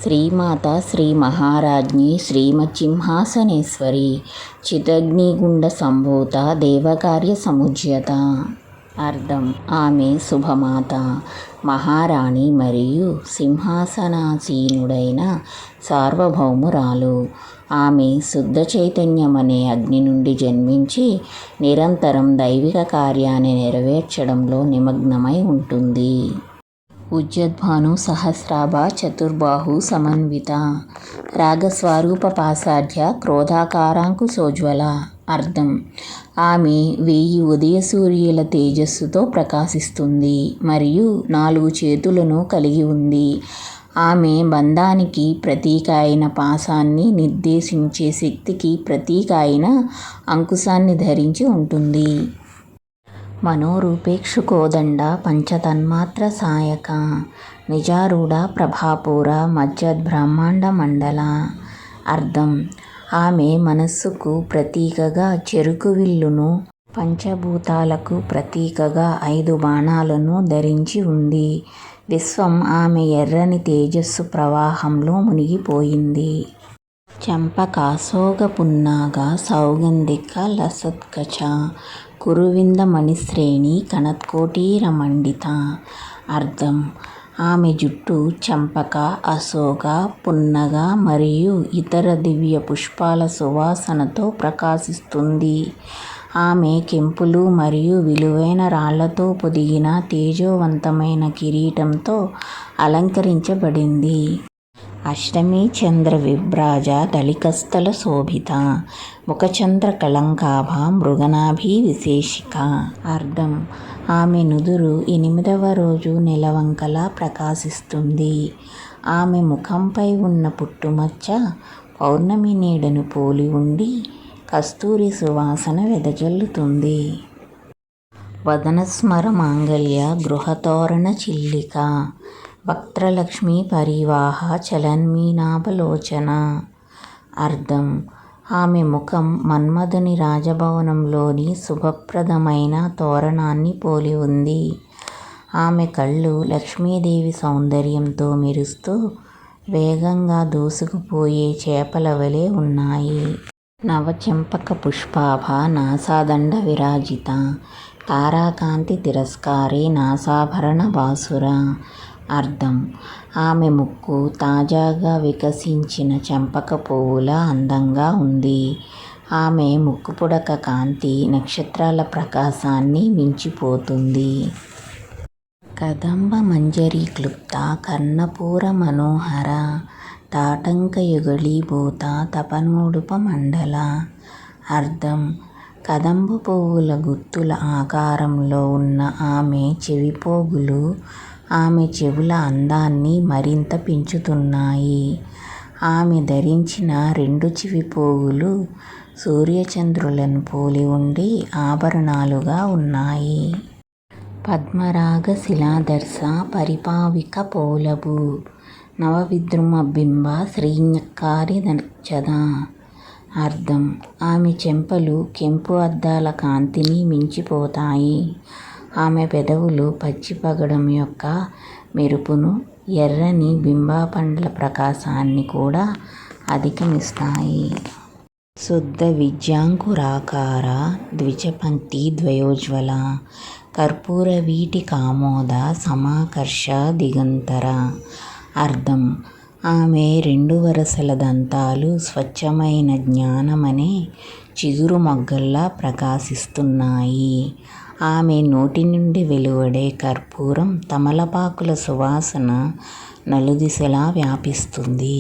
శ్రీమాత శ్రీ మహారాజ్ఞి శ్రీమచ్సింహాసనేశ్వరి చిదగ్నిగుండ సంభూత దేవకార్య సముజ్యత. అర్థం: ఆమె శుభమాత, మహారాణి మరియు సింహాసనాసీనుడైన సార్వభౌమురాలు. ఆమె శుద్ధ చైతన్యమనే అగ్ని నుండి జన్మించి నిరంతరం దైవిక కార్యాన్ని నెరవేర్చడంలో నిమగ్నమై ఉంటుంది. ఉజ్జద్భాను సహస్రాభ చతుర్బాహు సమన్విత రాగస్వరూప పాసాఢ్య క్రోధాకారాంకుశోజ్వల. అర్థం: ఆమె 1000 ఉదయ సూర్యుల తేజస్సుతో ప్రకాశిస్తుంది మరియు 4 చేతులను కలిగి ఉంది. ఆమె బంధానికి ప్రతీక అయిన పాశాన్ని నిర్దేశించే శక్తికి ప్రతీక అయిన అంకుశాన్ని ధరించి ఉంటుంది. మనోరూపేక్షు కోదండ పంచతన్మాత్ర సాయక నిజారూఢ ప్రభాపూర మజ్జద్బ్రహ్మాండ మండల. అర్థం: ఆమె మనస్సుకు ప్రతీకగా చెరుకు విల్లును, పంచభూతాలకు ప్రతీకగా 5 బాణాలను ధరించి ఉంది. విశ్వం ఆమె ఎర్రని తేజస్సు ప్రవాహంలో మునిగిపోయింది. చంపకాశోగ పున్నాగ సౌగంధిక లసత్కచ కురువింద మణిశ్రేణి కనత్కోటీరమండిత. అర్థం: ఆమె జుట్టు చంపక, అశోక, పున్నగ మరియు ఇతర దివ్య పుష్పాల సువాసనతో ప్రకాశిస్తుంది. ఆమె కెంపులు మరియు విలువైన రాళ్లతో పొదిగిన తేజోవంతమైన కిరీటంతో అలంకరించబడింది. అష్టమి చంద్ర విభ్రాజ దళికస్థల శోభిత ముఖచంద్ర కళంకాభ మృగనాభి విశేషిక. అర్థం: ఆమె నుదురు 8వ రోజు నెలవంకలా ప్రకాశిస్తుంది. ఆమె ముఖంపై ఉన్న పుట్టుమచ్చ పౌర్ణమి నీడను పోలి ఉండి కస్తూరి సువాసన వెదజల్లుతుంది. వదనస్మర మాంగళ్య గృహతోరణ చిల్లిక వక్త్రలక్ష్మీ పరివాహ చలన్మీనాభలోచన. అర్థం: ఆమె ముఖం మన్మథుని రాజభవనంలోని శుభప్రదమైన తోరణాన్ని పోలి ఉంది. ఆమె కళ్ళు లక్ష్మీదేవి సౌందర్యంతో మెరుస్తూ వేగంగా దూసుకుపోయే చేపల వలె ఉన్నాయి. నవచెంపక పుష్పాభ నాసాదండ విరాజిత తారాకాంతి తిరస్కారే నాసాభరణ బాసుర. అర్థం: ఆమె ముక్కు తాజాగా వికసించిన చెంపక పువ్వులా అందంగా ఉంది. ఆమె ముక్కుపుడక కాంతి నక్షత్రాల ప్రకాశాన్ని మించిపోతుంది. కదంబ మంజరీ క్లుప్త కర్ణపూర మనోహర తాటంక యుగళీభూత తపనోడుప మండల. అర్థం: కదంబ పువ్వుల గుత్తుల ఆకారంలో ఉన్న ఆమె చెవిపోగులు ఆమె చెవుల అందాన్ని మరింత పెంచుతున్నాయి. ఆమె ధరించిన 2 చెవిపోగులు సూర్యచంద్రులను పోలి ఉండి ఆభరణాలుగా ఉన్నాయి. పద్మరాగ శిలాదర్శ పరిపావిక పోలభు నవవిద్రుమ బింబ శ్రీఞక్కారి నచ్చద. అర్థం: ఆమె చెంపలు కెంపు అద్దాల కాంతిని మించిపోతాయి. ఆమె పెదవులు పచ్చిపగడం యొక్క మెరుపును, ఎర్రని బింబపండ్ల ప్రకాశాన్ని కూడా అధిగమిస్తాయి. శుద్ధ విద్యాంకురాకార ద్విజపంక్తి ద్వయోజ్వల కర్పూర వీటి కామోద సమాకర్ష దిగంతర. అర్థం: ఆమె 2 వరసల దంతాలు స్వచ్ఛమైన జ్ఞానమనే చిగురు మొగ్గల్లా ప్రకాశిస్తున్నాయి. ఆమె నోటి నుండి వెలువడే కర్పూరం తమలపాకుల సువాసన నలుదిశలా వ్యాపిస్తుంది.